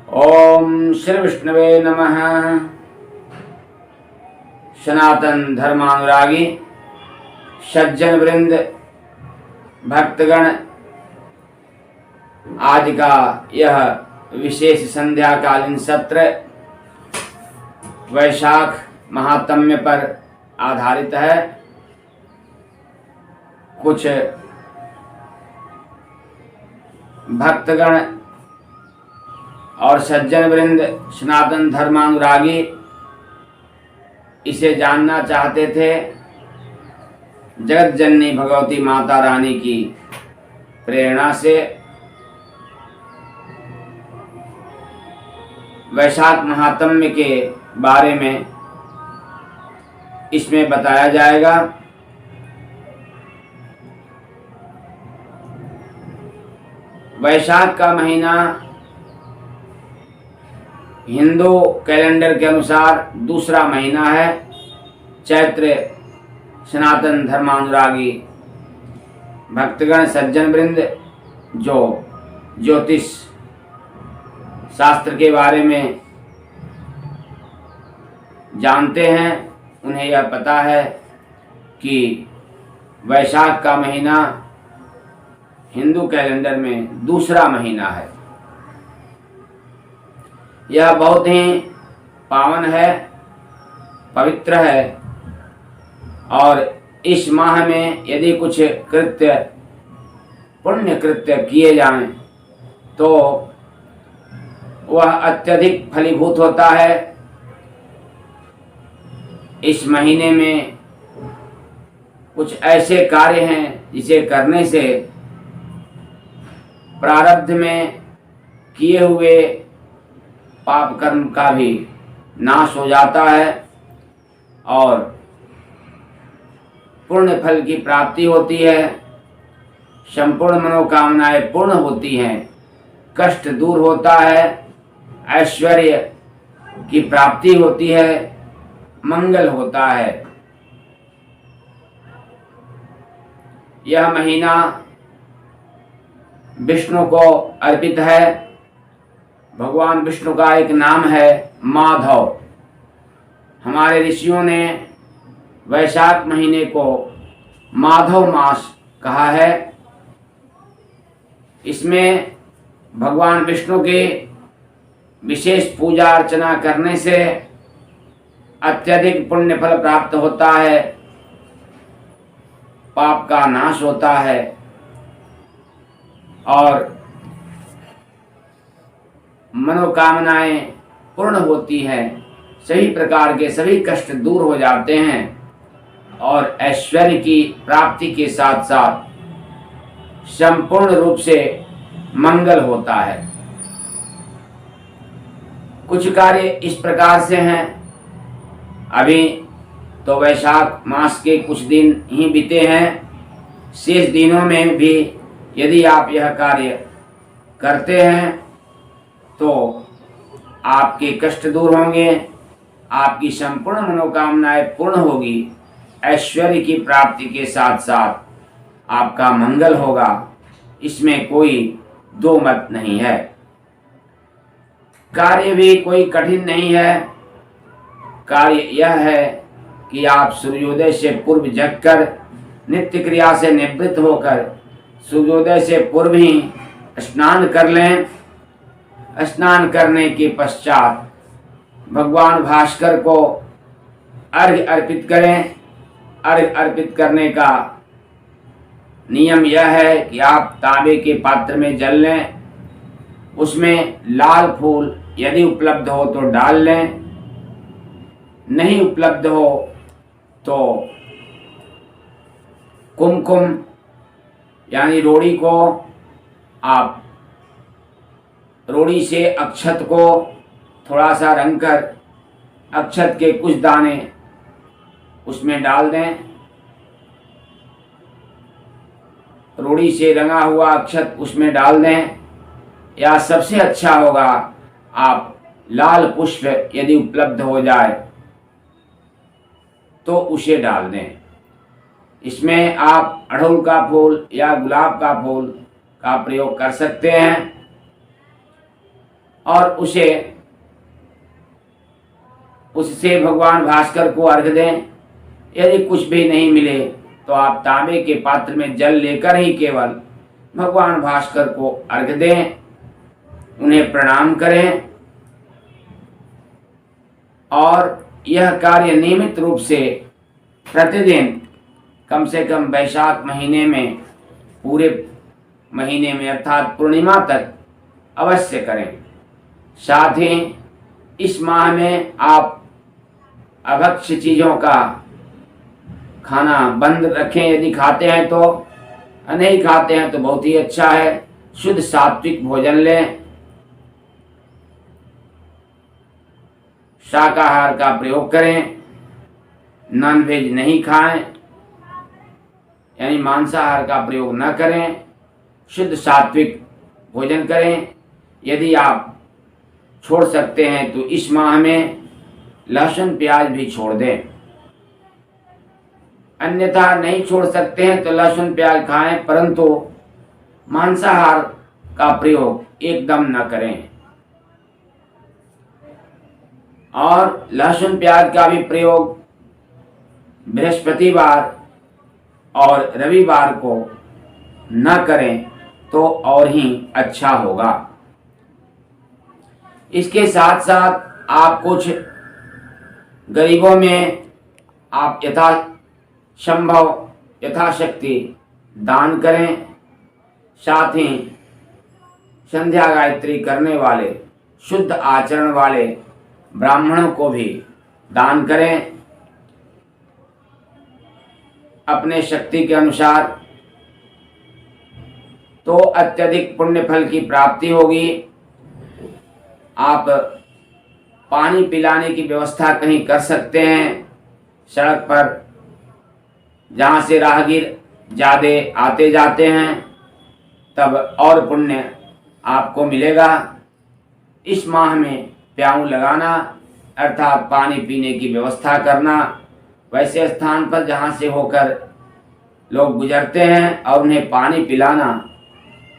ओम श्री विष्णुवे नमः। सनातन धर्मानुरागी सज्जन वृंद, भक्तगण, आज का यह विशेष संध्याकालीन सत्र वैशाख महात्म्य पर आधारित है। कुछ भक्तगण और सज्जन वृंद, सनातन धर्मानुरागी इसे जानना चाहते थे। जगत जननी भगवती माता रानी की प्रेरणा से वैशाख महात्म्य के बारे में इसमें बताया जाएगा। वैशाख का महीना हिंदू कैलेंडर के अनुसार दूसरा महीना है। चैत्र सनातन धर्मानुरागी भक्तगण सज्जन वृंद जो ज्योतिष शास्त्र के बारे में जानते हैं, उन्हें यह पता है कि वैशाख का महीना हिंदू कैलेंडर में दूसरा महीना है। यह बहुत ही पावन है, पवित्र है और इस माह में यदि कुछ कृत्य पुण्य कृत्य किए जाएं तो वह अत्यधिक फलीभूत होता है। इस महीने में कुछ ऐसे कार्य हैं जिसे करने से प्रारब्ध में किए हुए पाप कर्म का भी नाश हो जाता है और पूर्ण फल की प्राप्ति होती है। संपूर्ण मनोकामनाएं पूर्ण होती हैं, कष्ट दूर होता है, ऐश्वर्य की प्राप्ति होती है, मंगल होता है। यह महीना विष्णु को अर्पित है। भगवान विष्णु का एक नाम है माधव। हमारे ऋषियों ने वैशाख महीने को माधव मास कहा है। इसमें भगवान विष्णु की विशेष पूजा अर्चना करने से अत्यधिक पुण्य फल प्राप्त होता है, पाप का नाश होता है और मनोकामनाएं पूर्ण होती हैं। सभी प्रकार के सभी कष्ट दूर हो जाते हैं और ऐश्वर्य की प्राप्ति के साथ साथ संपूर्ण रूप से मंगल होता है। कुछ कार्य इस प्रकार से हैं। अभी तो वैशाख मास के कुछ दिन ही बीते हैं। शेष दिनों में भी यदि आप यह कार्य करते हैं तो आपके कष्ट दूर होंगे, आपकी संपूर्ण मनोकामनाएं पूर्ण होगी, ऐश्वर्य की प्राप्ति के साथ साथ आपका मंगल होगा। इसमें कोई दो मत नहीं है। कार्य भी कोई कठिन नहीं है। कार्य यह है कि आप सूर्योदय से पूर्व जगकर नित्य क्रिया से निवृत्त होकर सूर्योदय से पूर्व ही स्नान कर लें। स्नान करने के पश्चात भगवान भास्कर को अर्घ्य अर्पित करें। अर्घ्य अर्पित करने का नियम यह है कि आप तांबे के पात्र में जल लें, उसमें लाल फूल यदि उपलब्ध हो तो डाल लें, नहीं उपलब्ध हो तो कुमकुम यानी रोड़ी को आप रोड़ी से अक्षत को थोड़ा सा रंग कर अक्षत के कुछ दाने उसमें डाल दें। रोड़ी से रंगा हुआ अक्षत उसमें डाल दें, या सबसे अच्छा होगा आप लाल पुष्प यदि उपलब्ध हो जाए तो उसे डाल दें। इसमें आप अड़हुल का फूल या गुलाब का फूल का प्रयोग कर सकते हैं। और उससे भगवान भास्कर को अर्घ दें। यदि कुछ भी नहीं मिले तो आप तांबे के पात्र में जल लेकर ही केवल भगवान भास्कर को अर्घ दें, उन्हें प्रणाम करें। और यह कार्य नियमित रूप से प्रतिदिन कम से कम वैशाख महीने में, पूरे महीने में अर्थात पूर्णिमा तक अवश्य करें। साथ ही इस माह में आप अभक्ष्य चीज़ों का खाना बंद रखें। यदि खाते हैं तो, नहीं खाते हैं तो बहुत ही अच्छा है। शुद्ध सात्विक भोजन लें, शाकाहार का प्रयोग करें, नॉनवेज नहीं खाएं, यानी मांसाहार का प्रयोग न करें, शुद्ध सात्विक भोजन करें। यदि आप छोड़ सकते हैं तो इस माह में लहसुन प्याज भी छोड़ दें। अन्यथा नहीं छोड़ सकते हैं तो लहसुन प्याज खाएं, परंतु मांसाहार का प्रयोग एकदम न करें। और लहसुन प्याज का भी प्रयोग बृहस्पतिवार और रविवार को न करें तो और ही अच्छा होगा। इसके साथ साथ आप कुछ गरीबों में आप यथाशक्ति दान करें। साथ ही संध्या गायत्री करने वाले, शुद्ध आचरण वाले ब्राह्मणों को भी दान करें। अपने शक्ति के अनुसार तो अत्यधिक पुण्य फल की प्राप्ति होगी। आप पानी पिलाने की व्यवस्था कहीं कर सकते हैं, सड़क पर जहाँ से राहगीर ज़्यादा आते जाते हैं, तब और पुण्य आपको मिलेगा। इस माह में प्याऊ लगाना अर्थात पानी पीने की व्यवस्था करना, वैसे स्थान पर जहाँ से होकर लोग गुजरते हैं और उन्हें पानी पिलाना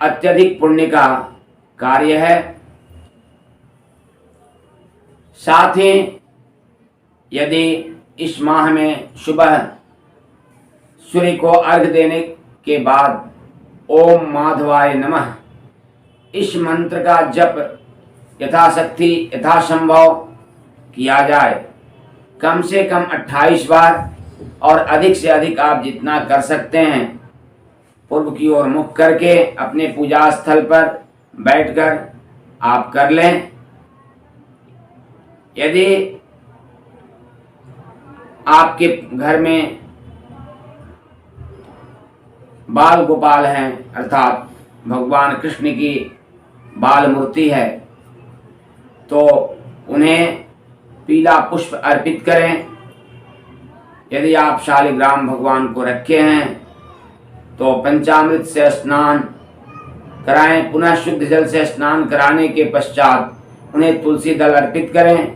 अत्यधिक पुण्य का कार्य है। साथ ही यदि इस माह में सुबह सूर्य को अर्घ देने के बाद ओम माधवाय नमः इस मंत्र का जप यथाशक्ति यथासंभव किया जाए, कम से कम 28 बार, और अधिक से अधिक आप जितना कर सकते हैं पूर्व की ओर मुख करके अपने पूजा स्थल पर बैठकर आप कर लें। यदि आपके घर में बाल गोपाल हैं अर्थात भगवान कृष्ण की बाल मूर्ति है तो उन्हें पीला पुष्प अर्पित करें। यदि आप शालिग्राम भगवान को रखे हैं तो पंचामृत से स्नान कराएं। पुनः शुद्ध जल से स्नान कराने के पश्चात उन्हें तुलसी दल अर्पित करें।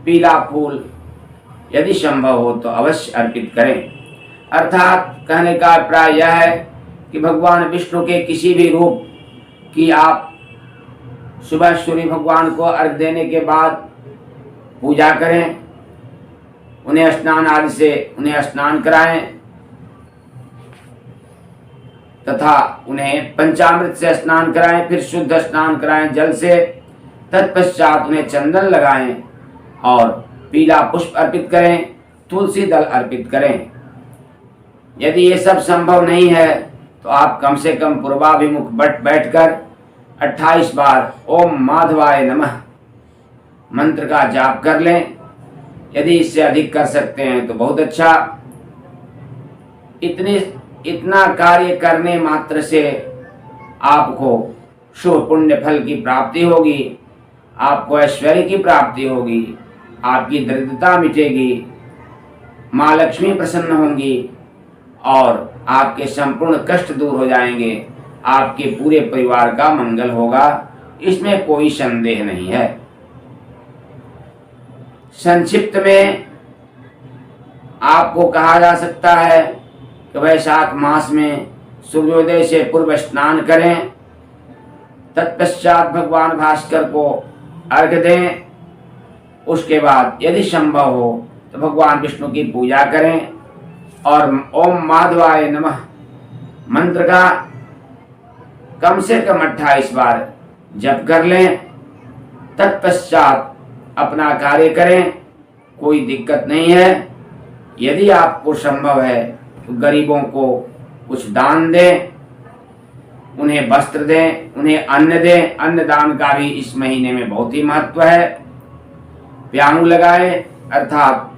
पीला फूल यदि संभव हो तो अवश्य अर्पित करें। अर्थात कहने का अभिप्राय यह है कि भगवान विष्णु के किसी भी रूप की आप सुबह सूर्य भगवान को अर्घ देने के बाद पूजा करें, उन्हें स्नान आदि से उन्हें स्नान कराएं तथा उन्हें पंचामृत से स्नान कराएं, फिर शुद्ध स्नान कराएं जल से। तत्पश्चात उन्हें चंदन लगाएं और पीला पुष्प अर्पित करें, तुलसी दल अर्पित करें। यदि ये सब संभव नहीं है तो आप कम से कम पूर्वाभिमुख बैठकर 28 बार ओम माधवाय नमः मंत्र का जाप कर लें। यदि इससे अधिक कर सकते हैं तो बहुत अच्छा। इतना कार्य करने मात्र से आपको शुभ पुण्य फल की प्राप्ति होगी, आपको ऐश्वर्य की प्राप्ति होगी, आपकी दरिद्रता मिटेगी, माँ लक्ष्मी प्रसन्न होंगी और आपके संपूर्ण कष्ट दूर हो जाएंगे। आपके पूरे परिवार का मंगल होगा, इसमें कोई संदेह नहीं है। संक्षिप्त में आपको कहा जा सकता है कि वैशाख मास में सूर्योदय से पूर्व स्नान करें, तत्पश्चात भगवान भास्कर को अर्घ दें। उसके बाद यदि संभव हो तो भगवान विष्णु की पूजा करें और ओम माधवाय नमः मंत्र का कम से कम 28 बार जप कर लें। तत्पश्चात अपना कार्य करें, कोई दिक्कत नहीं है। यदि आपको संभव है तो गरीबों को कुछ दान दें, उन्हें वस्त्र दें, उन्हें अन्न दें। अन्न दान का भी इस महीने में बहुत ही महत्व है। प्याऊ लगाएं, अर्थात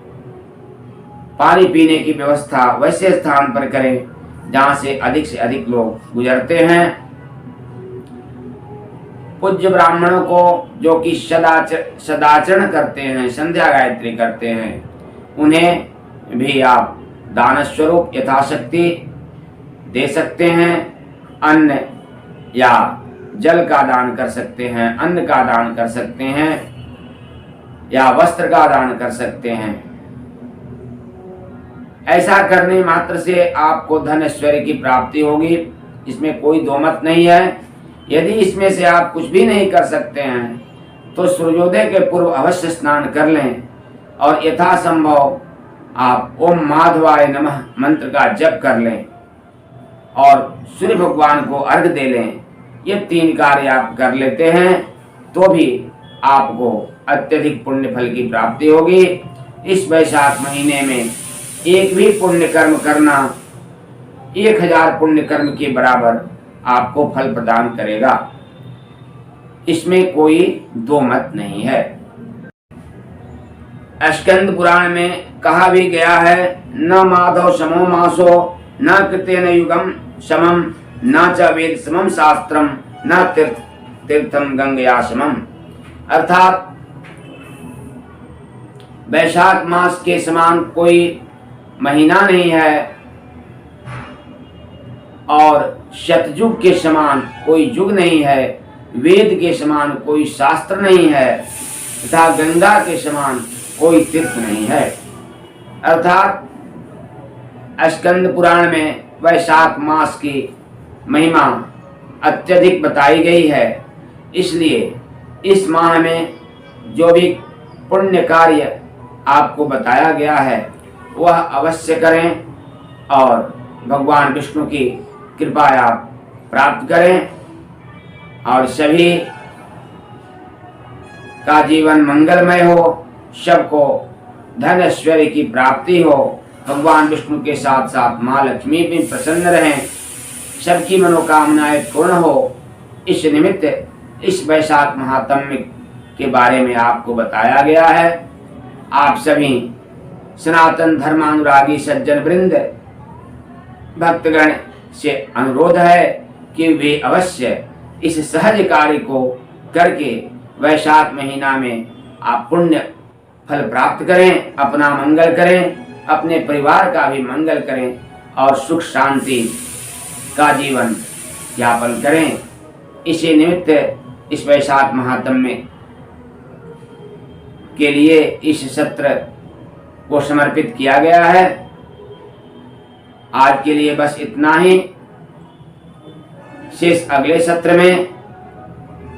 पानी पीने की व्यवस्था वैसे स्थान पर करें जहां से अधिक लोग गुजरते हैं। पूज्य ब्राह्मणों को जो कि सदाचरण करते हैं, संध्या गायत्री करते हैं, उन्हें भी आप दान स्वरूप यथाशक्ति दे सकते हैं। अन्न या जल का दान कर सकते हैं, अन्न का दान कर सकते हैं या वस्त्र का दान कर सकते हैं। ऐसा करने मात्र से आपको धन ऐश्वर्य की प्राप्ति होगी, इसमें कोई दो मत नहीं है। यदि इसमें से आप कुछ भी नहीं कर सकते हैं तो सूर्योदय के पूर्व अवश्य स्नान कर लें और यथासंभव आप ओम माधवाय नमः मंत्र का जप कर लें और सूर्य भगवान को अर्घ दे लें। ये 3 कार्य आप कर लेते हैं तो भी आपको अत्यधिक पुण्य फल की प्राप्ति होगी। इस वैशाख महीने में एक भी पुण्य कर्म करना 1000 पुण्य कर्म के बराबर आपको फल प्रदान करेगा, इसमें कोई दो मत नहीं है। स्कंद पुराण में कहा भी गया है, न माधव समो मासो न कृतेन युगम समम न च वेद समम शास्त्रम न तीर्थम गंगया समम। अर्थात वैशाख मास के समान कोई महीना नहीं है और शतयुग के समान कोई युग नहीं है, वेद के समान कोई शास्त्र नहीं है तथा गंगा के समान कोई तीर्थ नहीं है। अर्थात स्कंद पुराण में वैशाख मास की महिमा अत्यधिक बताई गई है। इसलिए इस माह में जो भी पुण्य कार्य आपको बताया गया है वह अवश्य करें और भगवान विष्णु की कृपा आप प्राप्त करें और सभी का जीवन मंगलमय हो, सबको धन ऐश्वर्य की प्राप्ति हो, भगवान विष्णु के साथ साथ माँ लक्ष्मी भी प्रसन्न रहें, सबकी मनोकामनाएं पूर्ण हो। इस निमित्त इस वैशाख महात्म्य के बारे में आपको बताया गया है। आप सभी सनातन धर्मानुरागी सज्जन वृंद भक्तगण से अनुरोध है कि वे अवश्य इस सहज कार्य को करके वैशाख महीना में आप पुण्य फल प्राप्त करें, अपना मंगल करें, अपने परिवार का भी मंगल करें और सुख शांति का जीवन यापन करें। इसी निमित्त इस वैशाख महात्म्य के लिए इस सत्र को समर्पित किया गया है। आज के लिए बस इतना ही, शेष अगले सत्र में।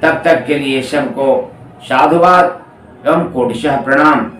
तब तक के लिए सबको साधुवाद एवं कोटिशः प्रणाम।